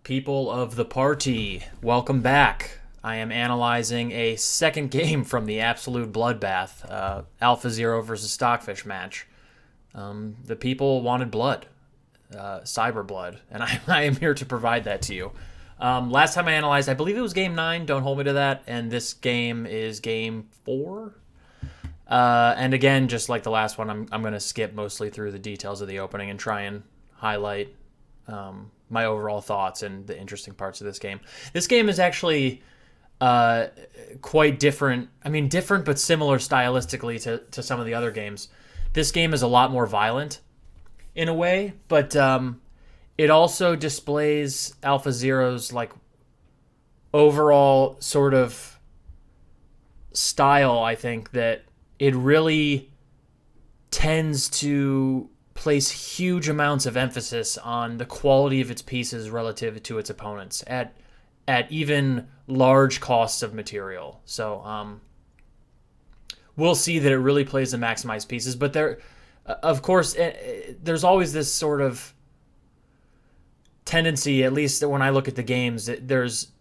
People of the party, welcome back. I am analyzing a second game from the absolute bloodbath, AlphaZero versus Stockfish match. The people wanted blood, cyber blood, and I am here to provide that to you. Last time I analyzed, I believe it was game 9, don't hold me to that, and this game is game 4. And again, just like the last one, I'm going to skip mostly through the details of the opening and try and highlight my overall thoughts and the interesting parts of this game. This game is actually quite different. I mean, different but similar stylistically to some of the other games. This game is a lot more violent in a way, but it also displays AlphaZero's like overall sort of style. I think that it really tends to place huge amounts of emphasis on the quality of its pieces relative to its opponents at even large costs of material. So we'll see that it really plays to maximize pieces, but there, of course, there's always this sort of tendency, at least when I look at the games, that there's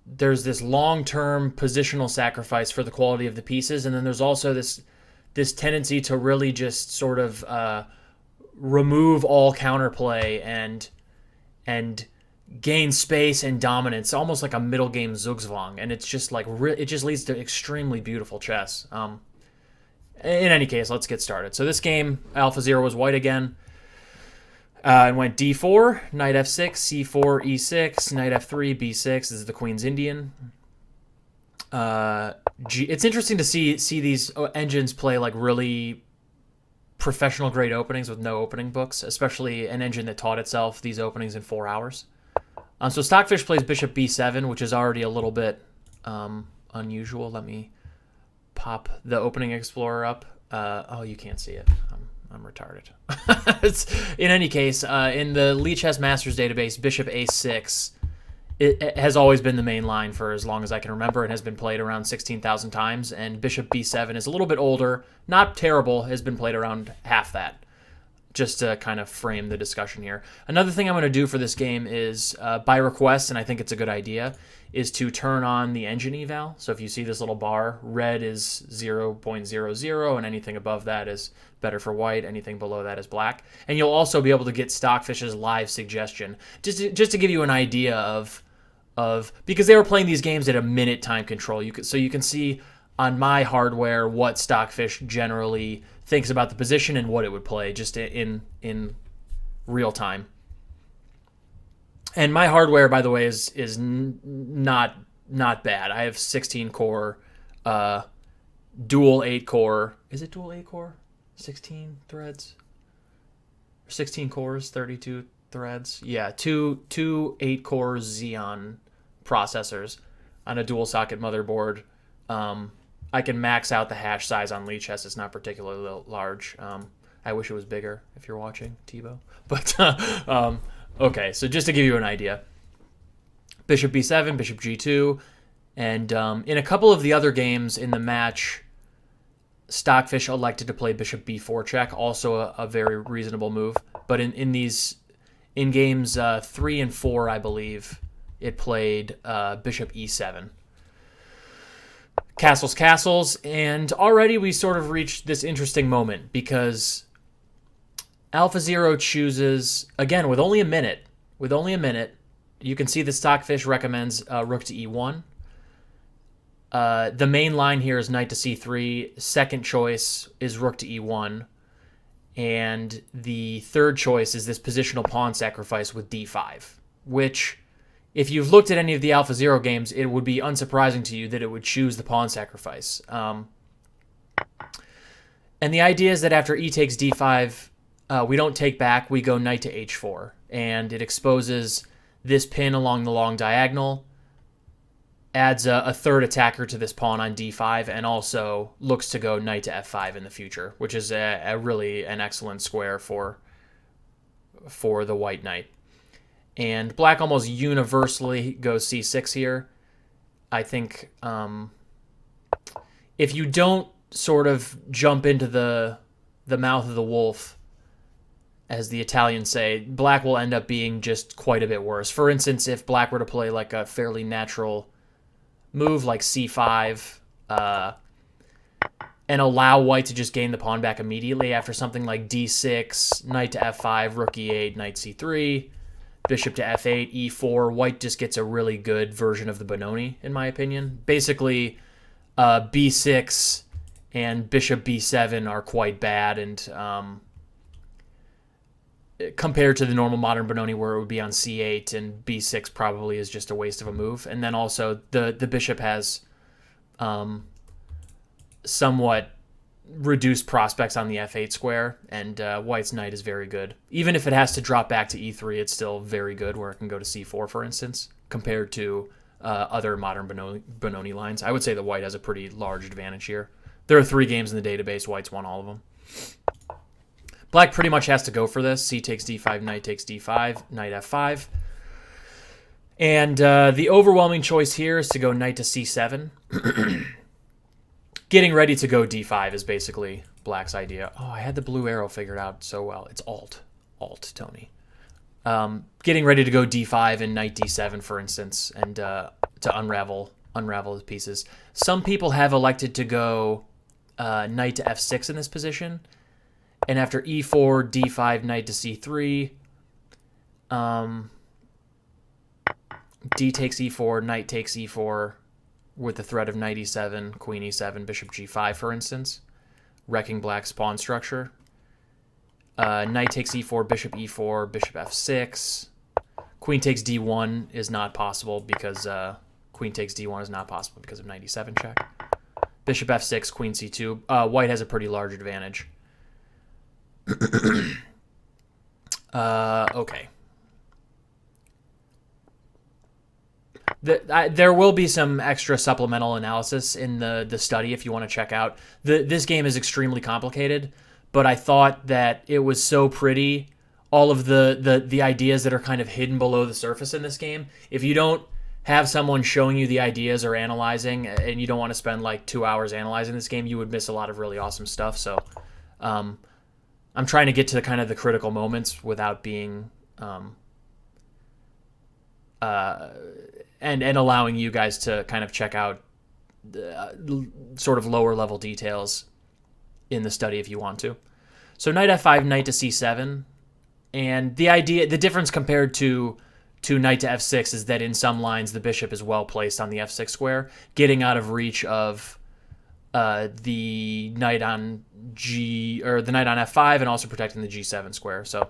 this long-term positional sacrifice for the quality of the pieces, and then there's also this tendency to really just sort of remove all counterplay and gain space and dominance, almost like a middle game Zugzwang, and it's just like it just leads to extremely beautiful chess. In any case, let's get started. So this game, AlphaZero was white again. It went d4, knight f6, c4, e6, knight f3, b6. This is the Queen's Indian. It's interesting to see these engines play like really professional grade openings with no opening books, especially an engine that taught itself these openings in 4 hours. So Stockfish plays bishop b7, which is already a little bit unusual. Let me pop the opening explorer up. Oh, you can't see it. I'm retarded. In any case, in the Lichess Masters database, bishop a6 it has always been the main line for as long as I can remember and has been played around 16,000 times, and bishop b7 is a little bit older, not terrible, has been played around half that, just to kind of frame the discussion here. Another thing I'm going to do for this game is, by request, and I think it's a good idea, is to turn on the engine eval. So if you see this little bar, red is 0.00, and anything above that is better for white, anything below that is black. And you'll also be able to get Stockfish's live suggestion, just to give you an idea of because they were playing these games at a minute time control. So you can see on my hardware what Stockfish generally thinks about the position and what it would play just in real time. And my hardware, by the way, is not bad. I have 16 core, dual 8 core. Is it dual 8 core? 16 threads? 16 cores, 32 threads. Yeah, two 8 core Xeon processors on a dual socket motherboard. I can max out the hash size on Lichess. It's not particularly large. I wish it was bigger if you're watching, Tebow. But okay, so just to give you an idea. Bishop b7, bishop g2, and in a couple of the other games in the match, Stockfish elected to play bishop b4 check, also a very reasonable move. But in games 3 and 4, I believe, it played bishop e7. Castles, and already we sort of reached this interesting moment because AlphaZero chooses, again, with only a minute, you can see the Stockfish recommends rook to e1. The main line here is knight to c3. Second choice is rook to e1. And the third choice is this positional pawn sacrifice with d5, which, if you've looked at any of the AlphaZero games, it would be unsurprising to you that it would choose the pawn sacrifice. And the idea is that after e takes d5, we don't take back, we go knight to h4. And it exposes this pin along the long diagonal, adds a third attacker to this pawn on d5, and also looks to go knight to f5 in the future, which is really an excellent square for the white knight. And black almost universally goes c6 here. I think if you don't sort of jump into the mouth of the wolf as the Italians say, black will end up being just quite a bit worse. For instance, if black were to play like a fairly natural move like c5, and allow white to just gain the pawn back immediately after something like d6, knight to f5, rook e8, knight c3, bishop to f8, e4, white just gets a really good version of the Benoni, in my opinion. Basically, b6 and bishop b7 are quite bad, and compared to the normal modern Benoni where it would be on c8, and b6 probably is just a waste of a move. And then also the bishop has somewhat reduced prospects on the f8 square, and white's knight is very good. Even if it has to drop back to e3, it's still very good, where it can go to c4, for instance, compared to other modern Benoni lines. I would say that white has a pretty large advantage here. There are 3 games in the database. White's won all of them. Black pretty much has to go for this. C takes d5, knight takes d5, knight f5. And the overwhelming choice here is to go knight to c7. Getting ready to go d5 is basically black's idea. Oh, I had the blue arrow figured out so well. It's alt, Tony. Getting ready to go d5 and knight d7, for instance, and to unravel the pieces. Some people have elected to go knight to f6 in this position, and after e4, d5, knight to c3, d takes e4, knight takes e4, with the threat of knight e7, queen e7, bishop g5, for instance, wrecking black's pawn structure. Knight takes e4, bishop e4, bishop f6. Queen takes d1 is not possible because queen takes d1 is not possible because of knight e7 check. Bishop f6, queen c2. White has a pretty large advantage. Okay. There will be some extra supplemental analysis in the study if you want to check out. This game is extremely complicated, but I thought that it was so pretty. All of the ideas that are kind of hidden below the surface in this game. If you don't have someone showing you the ideas or analyzing, and you don't want to spend like 2 hours analyzing this game, you would miss a lot of really awesome stuff. So I'm trying to get to the critical moments without being and allowing you guys to kind of check out sort of lower level details in the study if you want to. So knight f5, knight to c7, and the difference compared to knight to f6 is that in some lines the bishop is well placed on the f6 square, getting out of reach of the knight on the knight on f5, and also protecting the g7 square. So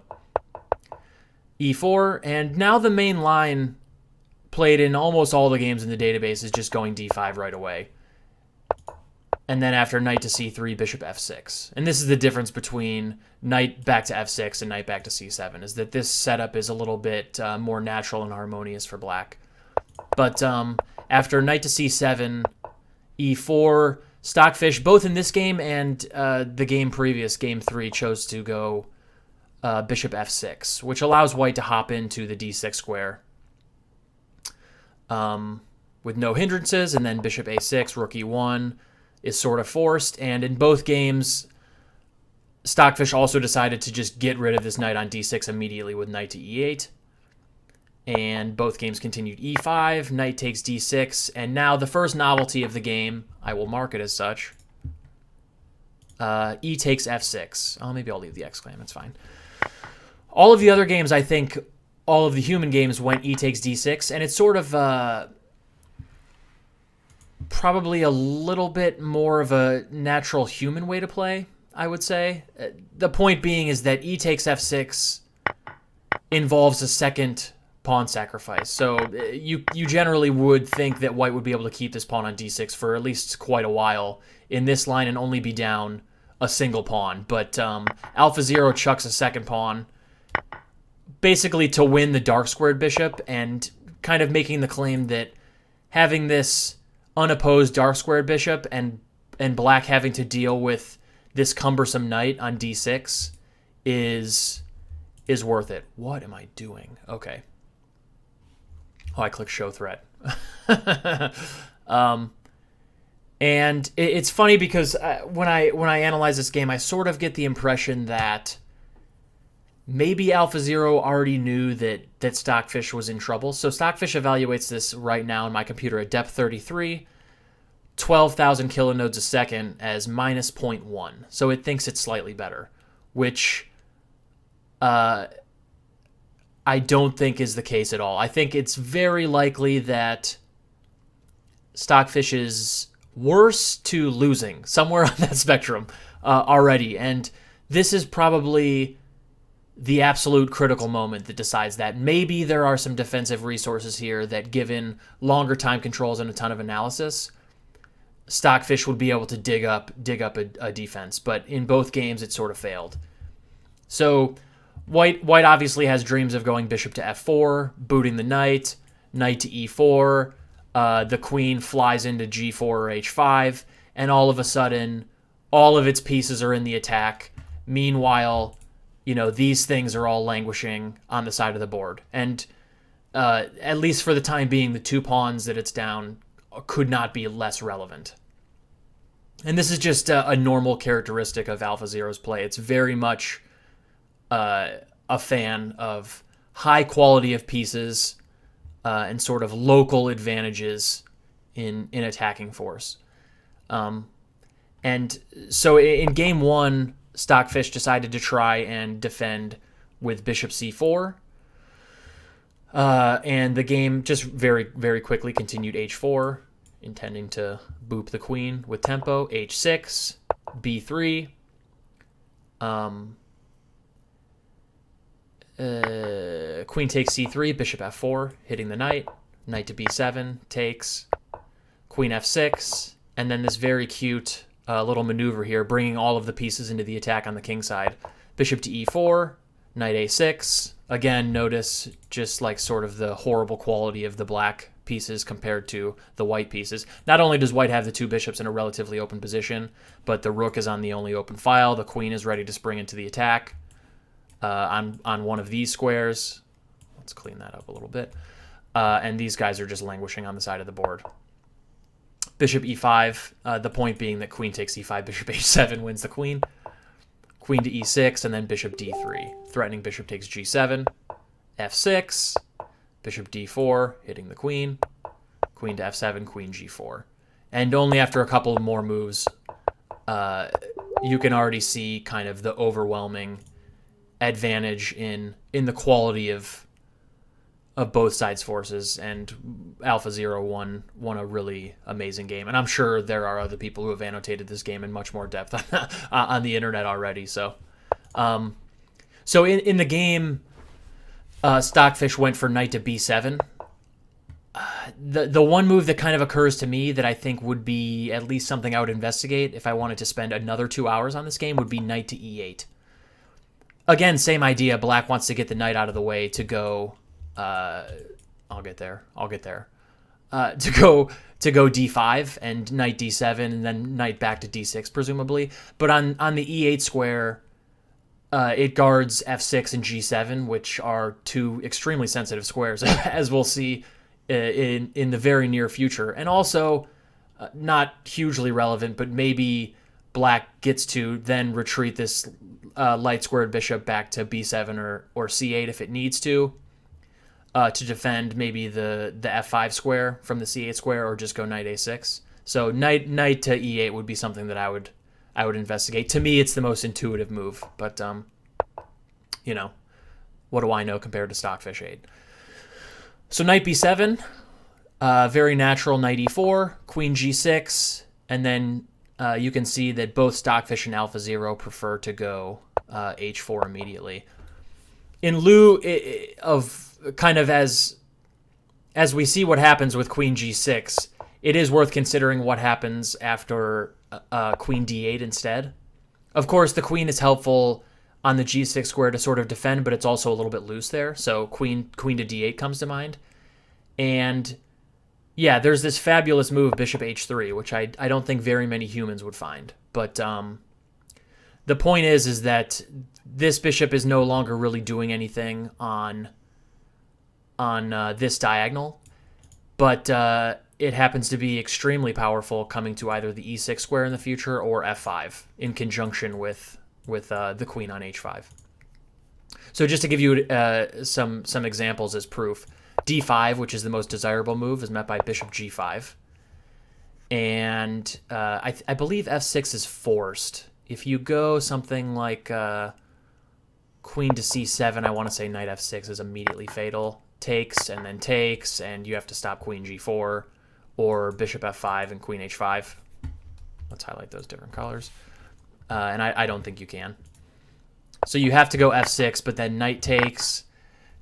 e4, and now the main line played in almost all the games in the database is just going d5 right away. And then after knight to c3, bishop f6. And this is the difference between knight back to f6 and knight back to c7, is that this setup is a little bit more natural and harmonious for black. But after knight to c7, e4, Stockfish, both in this game and the game previous, game 3, chose to go bishop f6, which allows white to hop into the d6 square with no hindrances, and then bishop a6, rook e1 is sort of forced. And in both games, Stockfish also decided to just get rid of this knight on d6 immediately with knight to e8. And both games continued e5, knight takes d6, and now the first novelty of the game, I will mark it as such, e takes f6. Oh, maybe I'll leave the exclam, it's fine. All of the other games, I think, all of the human games went e takes d6, and it's sort of probably a little bit more of a natural human way to play, I would say. The point being is that e takes f6 involves a second pawn sacrifice. So you generally would think that white would be able to keep this pawn on d6 for at least quite a while in this line and only be down a single pawn. But AlphaZero chucks a second pawn basically to win the dark squared bishop, and kind of making the claim that having this unopposed dark squared bishop and black having to deal with this cumbersome knight on d6 is worth it. What am I doing? Okay. Oh, I clicked show threat. And it's funny because when I analyze this game, I sort of get the impression that maybe AlphaZero already knew that Stockfish was in trouble. So Stockfish evaluates this right now on my computer at depth 33, 12,000 kilonodes a second as minus 0.1. So it thinks it's slightly better, which I don't think is the case at all. I think it's very likely that Stockfish is worse to losing somewhere on that spectrum already. And this is probably the absolute critical moment that decides that. Maybe there are some defensive resources here that, given longer time controls and a ton of analysis, Stockfish would be able to dig up a defense. But in both games, it sort of failed. So White obviously has dreams of going bishop to f4, booting the knight, knight to e4. The queen flies into g4 or h5, and all of a sudden, all of its pieces are in the attack. Meanwhile, these things are all languishing on the side of the board. And at least for the time being, the 2 pawns that it's down could not be less relevant. And this is just a normal characteristic of AlphaZero's play. It's very much a fan of high quality of pieces and sort of local advantages in attacking force. And so in game 1, Stockfish decided to try and defend with bishop c4. And the game just very, very quickly continued h4, intending to boop the queen with tempo. h6, b3. Queen takes c3, bishop f4, hitting the knight. Knight to b7, takes. Queen f6, and then this very cute little maneuver here, bringing all of the pieces into the attack on the king side. Bishop to e4, knight a6. Again, notice just like sort of the horrible quality of the black pieces compared to the white pieces. Not only does white have the 2 bishops in a relatively open position, but the rook is on the only open file. The queen is ready to spring into the attack on one of these squares. Let's clean that up a little bit. And these guys are just languishing on the side of the board. Bishop e5, the point being that queen takes e5, bishop h7 wins the queen. Queen to e6, and then bishop d3. Threatening bishop takes g7, f6, bishop d4, hitting the queen. Queen to f7, queen g4. And only after a couple more moves, you can already see kind of the overwhelming advantage in the quality of both sides' forces, and AlphaZero won a really amazing game. And I'm sure there are other people who have annotated this game in much more depth on the internet already. So, in the game, Stockfish went for knight to b7. The one move that kind of occurs to me that I think would be at least something I would investigate if I wanted to spend another 2 hours on this game would be knight to e8. Again, same idea. Black wants to get the knight out of the way to go. I'll get there. To go d5 and knight d7 and then knight back to d6 presumably. But on the e8 square, it guards f6 and g7, which are 2 extremely sensitive squares, as we'll see in the very near future. And also, not hugely relevant, but maybe black gets to then retreat this light squared bishop back to b7 or c8 if it needs to defend maybe the f5 square from the c8 square, or just go knight a6. So knight to e8 would be something that I would investigate. To me, it's the most intuitive move, but what do I know compared to Stockfish 8? So knight b7, very natural. Knight e4, queen g6, and then you can see that both Stockfish and AlphaZero prefer to go h4 immediately. In lieu of kind of as we see what happens with queen g6, it is worth considering what happens after queen d8 instead. Of course, the queen is helpful on the g6 square to sort of defend, but it's also a little bit loose there. So queen to d8 comes to mind. And yeah, there's this fabulous move, bishop h3, which I don't think very many humans would find. But the point is that this bishop is no longer really doing anything on this diagonal, but it happens to be extremely powerful coming to either the e6 square in the future or f5 in conjunction with the queen on h5. So just to give you some examples as proof, d5, which is the most desirable move, is met by bishop g5. And I believe f6 is forced. If you go something like queen to c7, I want to say knight f6 is immediately fatal. Takes, and then takes, and you have to stop queen g4, or bishop f5 and queen h5. Let's highlight those different colors. And I don't think you can. So you have to go f6, but then knight takes,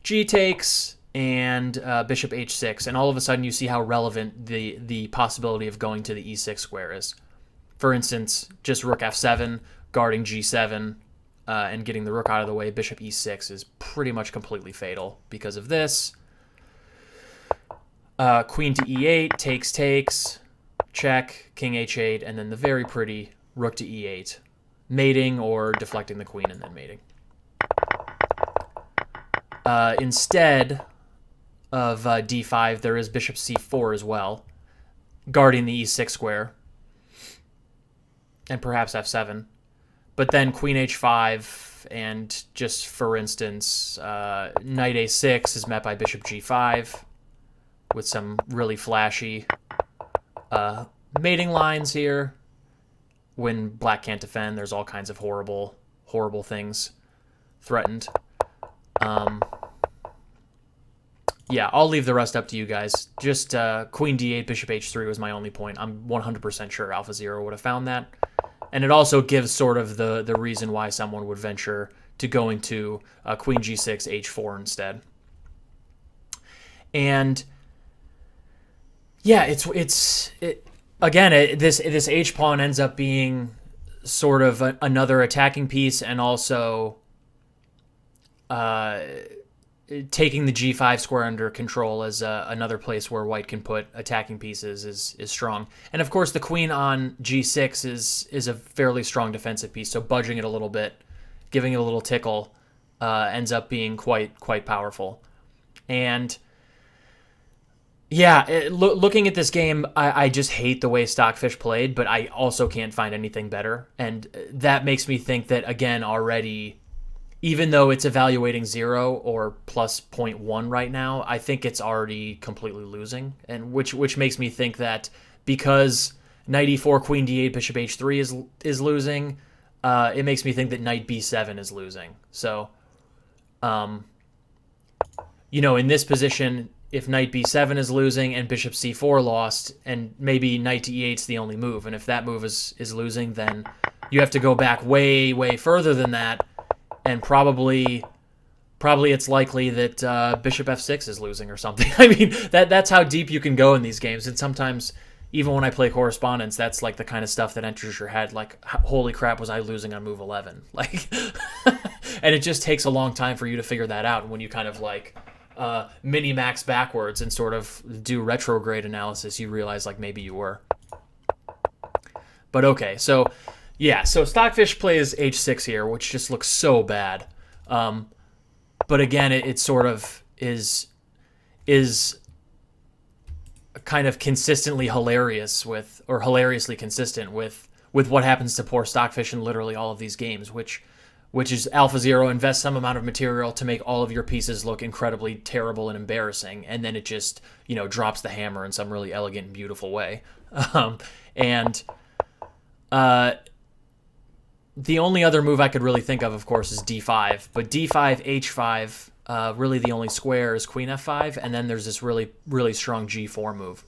g takes, and bishop h6. And all of a sudden you see how relevant the possibility of going to the e6 square is. For instance, just rook f7, guarding g7, and getting the rook out of the way, bishop e6 is pretty much completely fatal because of this. Queen to e8, takes, check, king h8, and then the very pretty rook to e8. Mating or deflecting the queen and then mating. Instead of d5, there is bishop c4 as well, guarding the e6 square, and perhaps f7. But then queen h5, and just for instance, knight a6 is met by bishop g5 with some really flashy mating lines here. When black can't defend, there's all kinds of horrible things threatened. Yeah, I'll leave the rest up to you guys. Just queen d8, bishop h3 was my only point. I'm 100% sure AlphaZero would have found that. And it also gives sort of the reason why someone would venture to going to queen g6, h4 instead. And yeah, again, this h pawn ends up being sort of another attacking piece, and also taking the g5 square under control as another place where white can put attacking pieces is strong. And of course, the queen on g6 is a fairly strong defensive piece, so budging it a little bit, giving it a little tickle, ends up being quite powerful. And yeah, looking at this game, I just hate the way Stockfish played, but I also can't find anything better. And that makes me think that, again, already, even though it's evaluating 0 or plus 0.1 right now, I think it's already completely losing. And which makes me think that because knight e4, queen d8, bishop h3 is losing, it makes me think that knight b7 is losing. So, in this position, if knight b7 is losing and bishop c4 lost, and maybe knight to e8 is the only move, and if that move is losing, then you have to go back way further than that, and probably it's likely that bishop f6 is losing or something. I mean, that's how deep you can go in these games, and sometimes, even when I play correspondence, that's like the kind of stuff that enters your head, like, holy crap, was I losing on move 11? Like, and it just takes a long time for you to figure that out, and when you kind of like mini-max backwards and sort of do retrograde analysis, you realize like maybe you were. But okay, so yeah, so Stockfish plays h6 here, which just looks so bad. But again, it sort of is kind of consistently hilarious with, or hilariously consistent with what happens to poor Stockfish in literally all of these games, which is AlphaZero invests some amount of material to make all of your pieces look incredibly terrible and embarrassing, and then it just, drops the hammer in some really elegant and beautiful way. The only other move I could really think of course, is d5, but d5, h5, really the only square is queen f5, and then there's this really, really strong g4 move.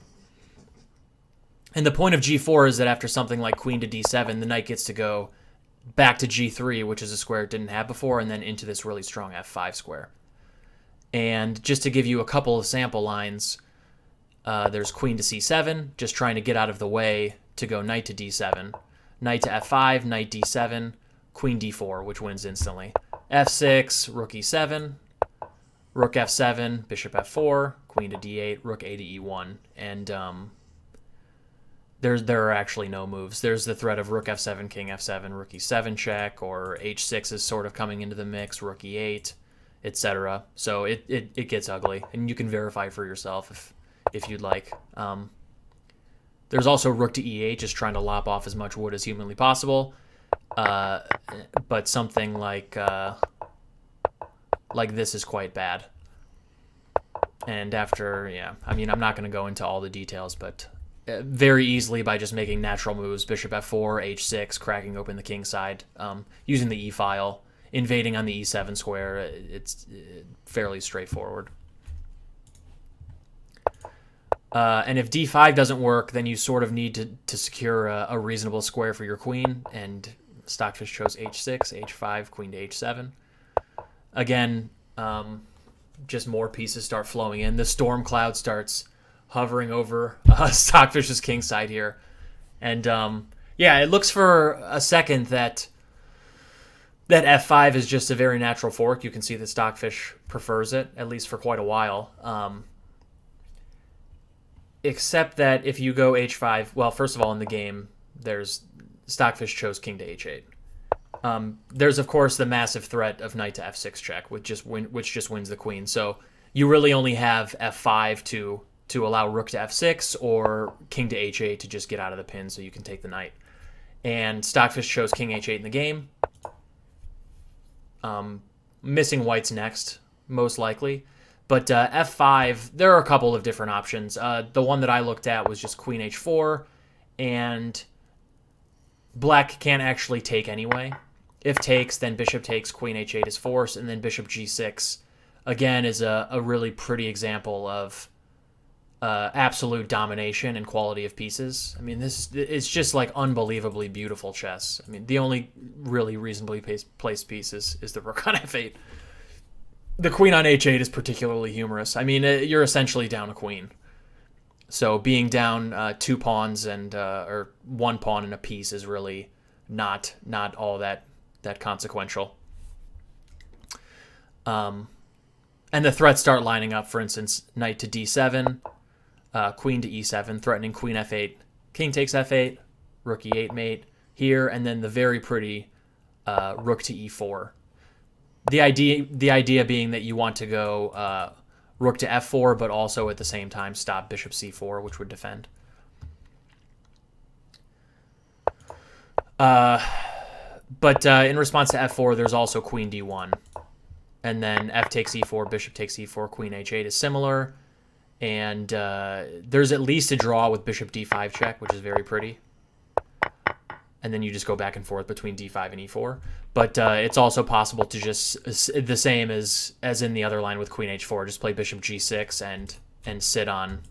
And the point of g4 is that after something like queen to d7, the knight gets to go back to g3, which is a square it didn't have before, and then into this really strong f5 square. And just to give you a couple of sample lines, there's queen to c7, just trying to get out of the way to go knight to d7, knight to f5, knight d7, queen d4, which wins instantly, f6, rook e7, rook f7, bishop f4, queen to d8, rook a to e1, and there are actually no moves. There's the threat of rook f7, king f7, rook e7 check, or h6 is sort of coming into the mix, rook e8, etc. So it gets ugly, and you can verify for yourself if you'd like. There's also rook to e8, just trying to lop off as much wood as humanly possible. But something like like this is quite bad. And after, yeah, I mean, I'm not going to go into all the details, but very easily by just making natural moves, bishop f4, h6, cracking open the king side, using the e-file, invading on the e7 square, it's fairly straightforward. And if d5 doesn't work, then you sort of need to secure a reasonable square for your queen, and Stockfish chose h6, h5, queen to h7. Again, just more pieces start flowing in. The storm cloud starts hovering over Stockfish's king side here. And yeah, it looks for a second that f5 is just a very natural fork. You can see that Stockfish prefers it, at least for quite a while. Except that if you go h5, well, first of all, in the game, there's Stockfish chose king to h8. There's, of course, the massive threat of knight to f6 check, which just wins the queen. So you really only have f5 to allow rook to f6 or king to h8 to just get out of the pin so you can take the knight. And Stockfish chose king h8 in the game. Missing white's next, most likely. But f5, there are a couple of different options. The one that I looked at was just queen h4, and black can't actually take anyway. If takes, then bishop takes, queen h8 is forced, and then bishop g6, again, is a really pretty example of absolute domination and quality of pieces. I mean, it's just like unbelievably beautiful chess. I mean, the only really reasonably placed piece is the rook on f8. The queen on h8 is particularly humorous. I mean, you're essentially down a queen. So being down 2 pawns and or 1 pawn and a piece is really not all that consequential. And the threats start lining up. For instance, knight to d7, queen to e7, threatening queen f8, king takes f8, rook e8 mate here, and then the very pretty rook to e4. The idea being that you want to go rook to f4, but also at the same time stop bishop c4, which would defend. But in response to f4, there's also queen d1. And then f takes e4, bishop takes e4, queen h8 is similar. And there's at least a draw with bishop d5 check, which is very pretty. And then you just go back and forth between d5 and e4. But it's also possible to just, the same as in the other line with queen h4, just play bishop g6 and sit on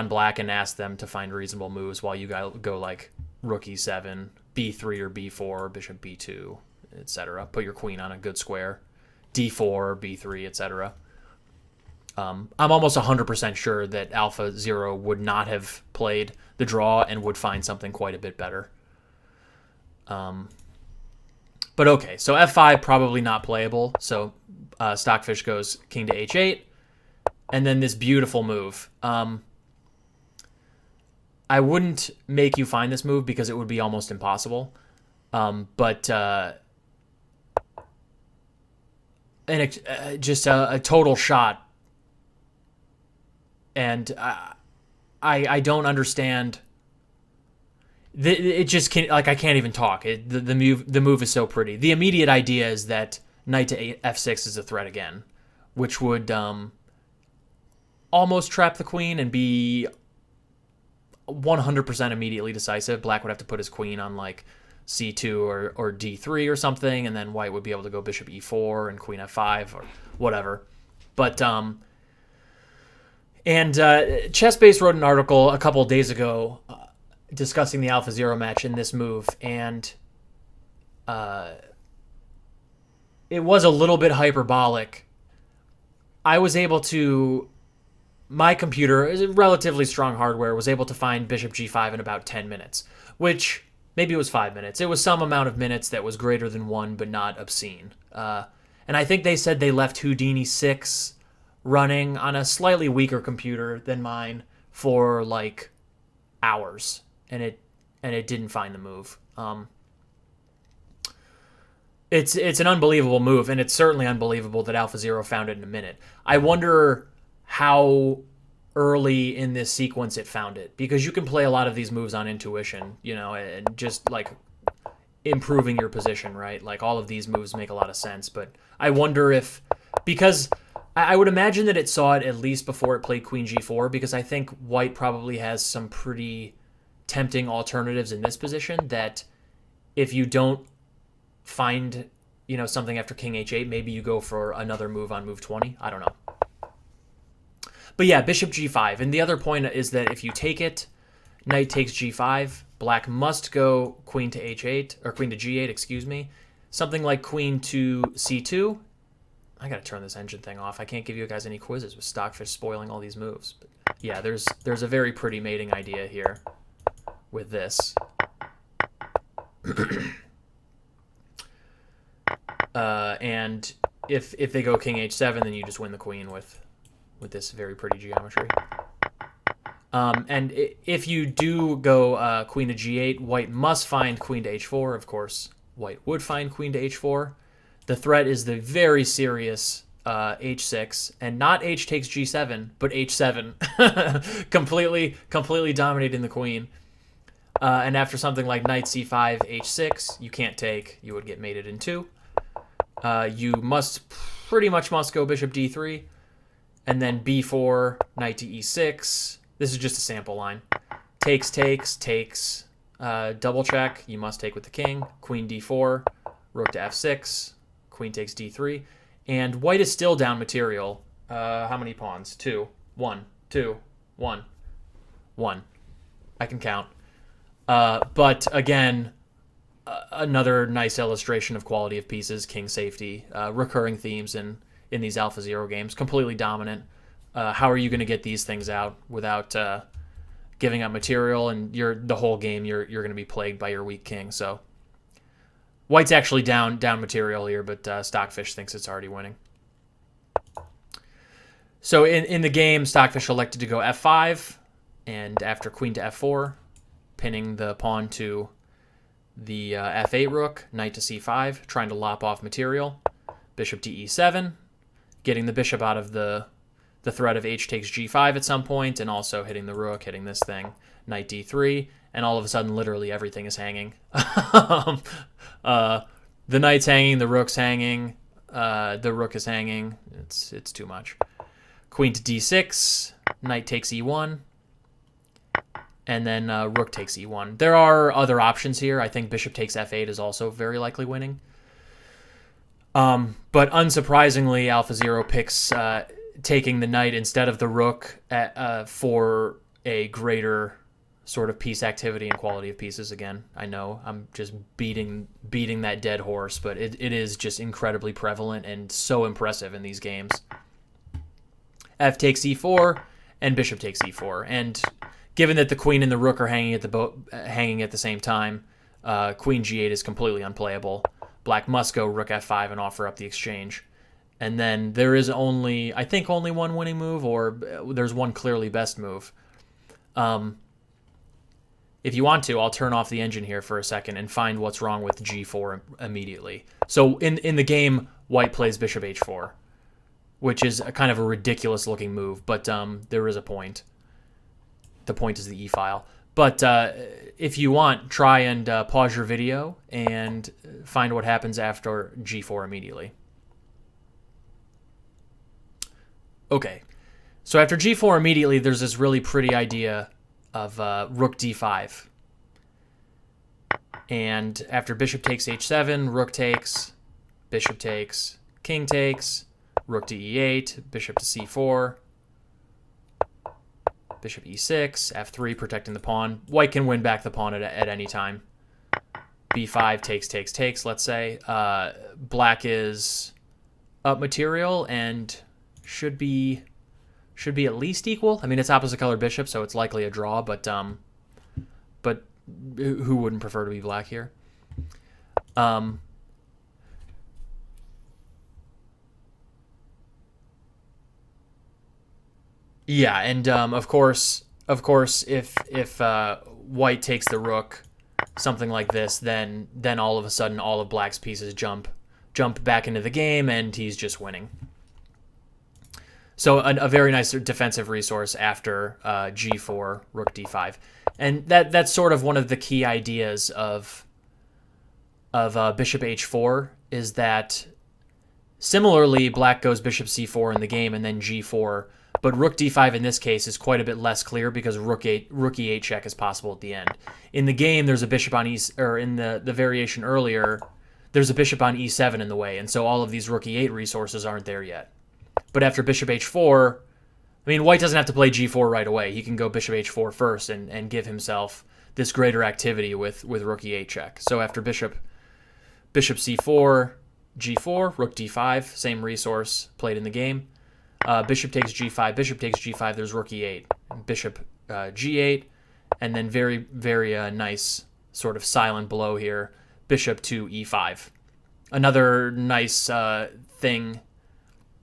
black and ask them to find reasonable moves while you go like rook e7, b3 or b4, bishop b2, etc. Put your queen on a good square, d4, b3, etc. I'm almost 100% sure that AlphaZero would not have played the draw and would find something quite a bit better. But okay, so f5 probably not playable. So Stockfish goes king to h8, and then this beautiful move. I wouldn't make you find this move because it would be almost impossible. But just a total shot. And I don't understand. It just can't, like, I can't even talk. The move is so pretty. The immediate idea is that knight to f6 is a threat again, which would almost trap the queen and be 100% immediately decisive. Black would have to put his queen on like c2 or d3 or something, and then white would be able to go bishop e4 and queen f5 or whatever. But ChessBase wrote an article a couple of days ago discussing the AlphaZero match in this move, and it was a little bit hyperbolic. I was able to, my computer, is relatively strong hardware, was able to find bishop g5 in about 10 minutes, which maybe it was 5 minutes. It was some amount of minutes that was greater than 1, but not obscene. And I think they said they left Houdini 6 running on a slightly weaker computer than mine for like hours, and it didn't find the move. It's an unbelievable move, and it's certainly unbelievable that AlphaZero found it in a minute. I wonder how early in this sequence it found it, because you can play a lot of these moves on intuition, and just like improving your position, right? Like all of these moves make a lot of sense, but I wonder if, because I would imagine that it saw it at least before it played Queen G4, because I think White probably has some pretty tempting alternatives in this position that if you don't find, something after King H8, maybe you go for another move on move 20. I don't know. But yeah, Bishop G5. And the other point is that if you take it, Knight takes G5, Black must go Queen to H8, or Queen to G8, excuse me. Something like Queen to C2. I gotta turn this engine thing off. I can't give you guys any quizzes with Stockfish spoiling all these moves. But yeah, there's a very pretty mating idea here with this. And if they go King H7, then you just win the queen with this very pretty geometry. And if you do go Queen to G8, White must find Queen to H4. Of course, White would find Queen to H4. The threat is the very serious H6, and not H takes G7, but H7, completely dominating the queen. And after something like Knight C5, H6, you can't take. You would get mated in 2. You pretty much must go Bishop D3, and then B4, Knight to E6. This is just a sample line. Takes, double check. You must take with the king. Queen D4, rook to F6, Queen takes D3, and White is still down material. How many pawns? 2, 1, 2, 1, 1. I can count. But again, another nice illustration of quality of pieces, king safety, recurring themes in these AlphaZero games. Completely dominant. How are you going to get these things out without giving up material? And the whole game you're going to be plagued by your weak king. So White's actually down material here, but Stockfish thinks it's already winning. So in the game, Stockfish elected to go F5, and after Queen to F4, pinning the pawn to the F8 rook, Knight to C5, trying to lop off material. Bishop to E7, getting the bishop out of the threat of H takes G5 at some point, and also hitting the rook, hitting this thing, Knight D3, and all of a sudden, literally everything is hanging. The knight's hanging, the rook's hanging, the rook is hanging. It's too much. Queen to D6, Knight takes E1, and then rook takes E1. There are other options here. I think bishop takes F8 is also very likely winning. But unsurprisingly, AlphaZero picks taking the knight instead of the rook for a greater sort of piece activity and quality of pieces. Again, I know I'm just beating that dead horse, but it is just incredibly prevalent and so impressive in these games. F takes E4, and bishop takes E4. And given that the queen and the rook are hanging at the same time, Queen G8 is completely unplayable. Black must go Rook F5 and offer up the exchange. And then there is only one winning move, or there's one clearly best move. If you want to, I'll turn off the engine here for a second and find what's wrong with G4 immediately. So in the game, White plays Bishop H4, which is a kind of a ridiculous looking move, but there is a point. The point is the E file. But if you want, try and pause your video and find what happens after G4 immediately. Okay, so after G4 immediately, there's this really pretty idea of Rook D5. And after Bishop takes H7, Rook takes, Bishop takes, King takes, Rook to E8, Bishop to C4, Bishop E6, F3, protecting the pawn. White can win back the pawn at any time. B5 takes, let's say. Black is up material and should be at least equal. I mean, it's opposite colored bishop, so it's likely a draw, but who wouldn't prefer to be black here? Yeah, and of course, if White takes the rook, something like this, then all of a sudden all of Black's pieces jump back into the game, and he's just winning. So a very nice defensive resource after G4, Rook D5, and that's sort of one of the key ideas of bishop h4 is that similarly black goes bishop c4 in the game and then g4, but rook d5 in this case is quite a bit less clear because rook e8 check is possible at the end. In the game, there's a bishop on or in the variation earlier, there's a bishop on e7 in the way, and so all of these rook e8 resources aren't there yet. But after bishop h4, I mean, white doesn't have to play g4 right away. He can go bishop h4 first and give himself this greater activity with rook e8 check. So after bishop c4, g4, rook d5, same resource played in the game. Bishop takes g5, there's rook e8, bishop g8, and then very, very nice sort of silent blow here, bishop to e5. Another nice thing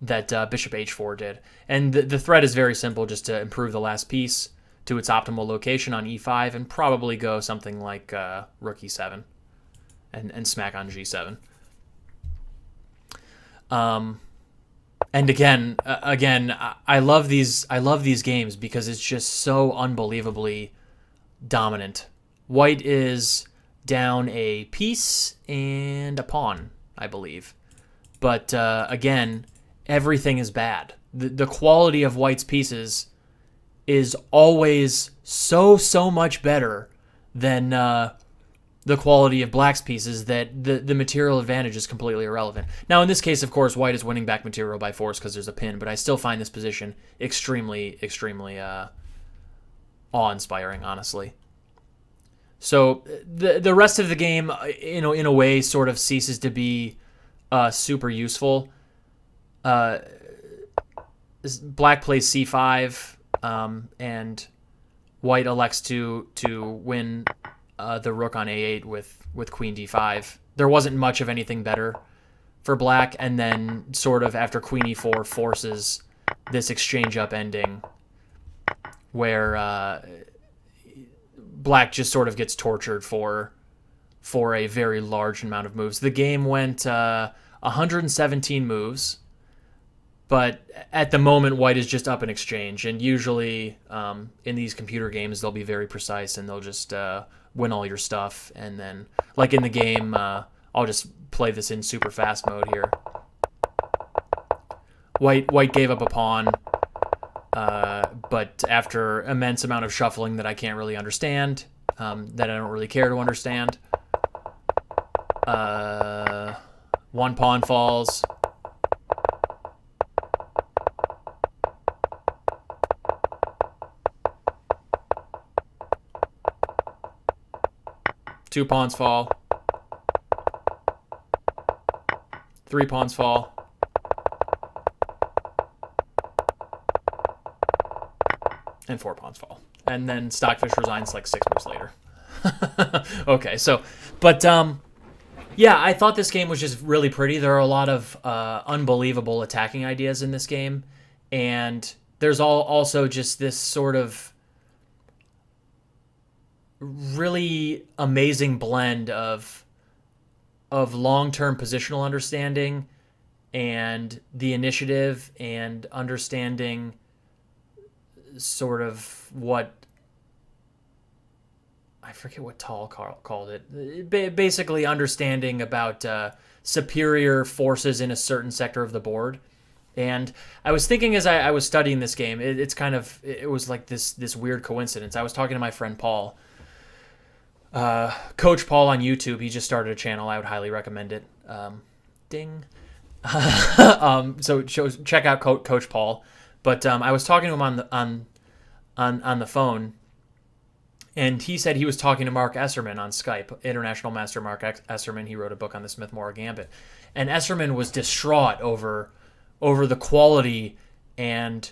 that bishop h4 did. And the threat is very simple, just to improve the last piece to its optimal location on e5 and probably go something like rook e7 and smack on g7. And again, I love these games because it's just so unbelievably dominant. White is down a piece and a pawn, I believe. But again, everything is bad. The quality of white's pieces is always so much better than the quality of black's pieces that the material advantage is completely irrelevant. Now, in this case, of course, white is winning back material by force because there's a pin, but I still find this position extremely awe-inspiring, honestly. So the rest of the game, in a way, sort of ceases to be super useful. Black plays c5, and white elects to win the rook on a8 with queen d5. There wasn't much of anything better for black, and then sort of after queen e4 forces this exchange up ending where black just sort of gets tortured for a very large amount of moves. The game went 117 moves, but at the moment, white is just up an exchange, and usually in these computer games, they'll be very precise, and they'll just win all your stuff, and then, like in the game, I'll just play this in super fast mode here. White gave up a pawn, but after immense amount of shuffling that I can't really understand, that I don't really care to understand, one pawn falls. Two pawns fall. Three pawns fall. And four pawns fall. And then Stockfish resigns like 6 moves later. Okay, so, but, yeah, I thought this game was just really pretty. There are a lot of unbelievable attacking ideas in this game. And there's also just this sort of really amazing blend of long-term positional understanding and the initiative and understanding sort of what I forget what Tall called it. Basically understanding about superior forces in a certain sector of the board. And I was thinking as I was studying this game, it was like this weird coincidence. I was talking to my friend Paul, Coach Paul on YouTube. He just started a channel. I would highly recommend it. Ding. So check out Coach Paul. But I was talking to him on the phone, and he said he was talking to Mark Esserman on Skype, International Master Mark Esserman. He wrote a book on the Smith-Morra Gambit, and Esserman was distraught over the quality and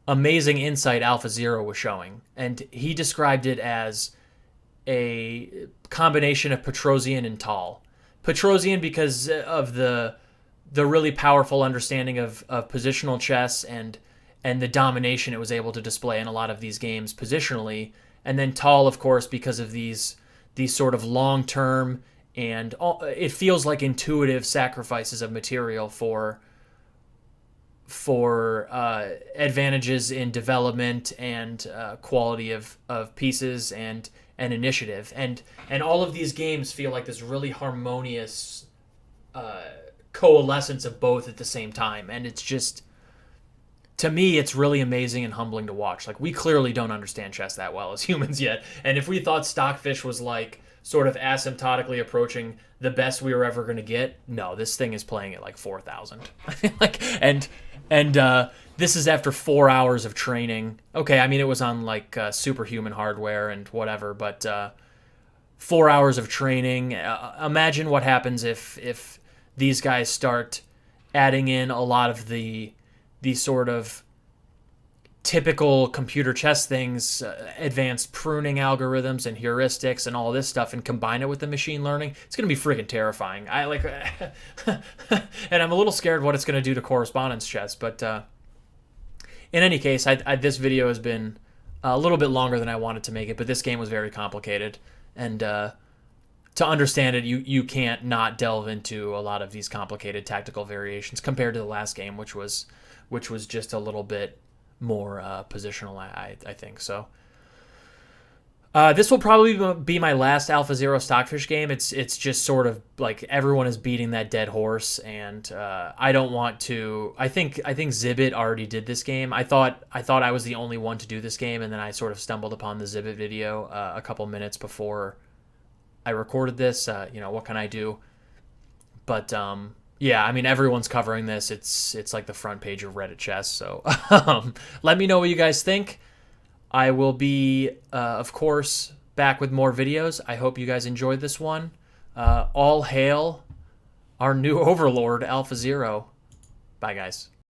amazing insight AlphaZero was showing, and he described it as a combination of Petrosian and Tal. Petrosian because of the really powerful understanding of positional chess and the domination it was able to display in a lot of these games positionally, and then Tal, of course, because of these sort of long-term and it feels like intuitive sacrifices of material for advantages in development and quality of pieces and and initiative, and all of these games feel like this really harmonious coalescence of both at the same time, and it's just, to me, it's really amazing and humbling to watch. Like, we clearly don't understand chess that well as humans yet, and if we thought Stockfish was like sort of asymptotically approaching the best we were ever going to get, no, this thing is playing at like 4,000. Like, and this is after 4 hours of training. Okay, I mean, it was on like superhuman hardware and whatever, but 4 hours of training. Imagine what happens if these guys start adding in a lot of the sort of typical computer chess things, advanced pruning algorithms and heuristics and all this stuff, and combine it with the machine learning. It's going to be freaking terrifying. I like, and I'm a little scared what it's going to do to correspondence chess. But in any case, this video has been a little bit longer than I wanted to make it, but this game was very complicated, and to understand it, you can't not delve into a lot of these complicated tactical variations compared to the last game, which was just a little bit more positional, I think. So this will probably be my last AlphaZero Stockfish game. It's just sort of like everyone is beating that dead horse, and I don't want to. I think Zibit already did this game. I thought I was the only one to do this game, and then I sort of stumbled upon the Zibit video a couple minutes before I recorded this. What can I do? But yeah, I mean, everyone's covering this. It's like the front page of Reddit Chess. So let me know what you guys think. I will be, of course, back with more videos. I hope you guys enjoyed this one. All hail our new overlord, AlphaZero. Bye, guys.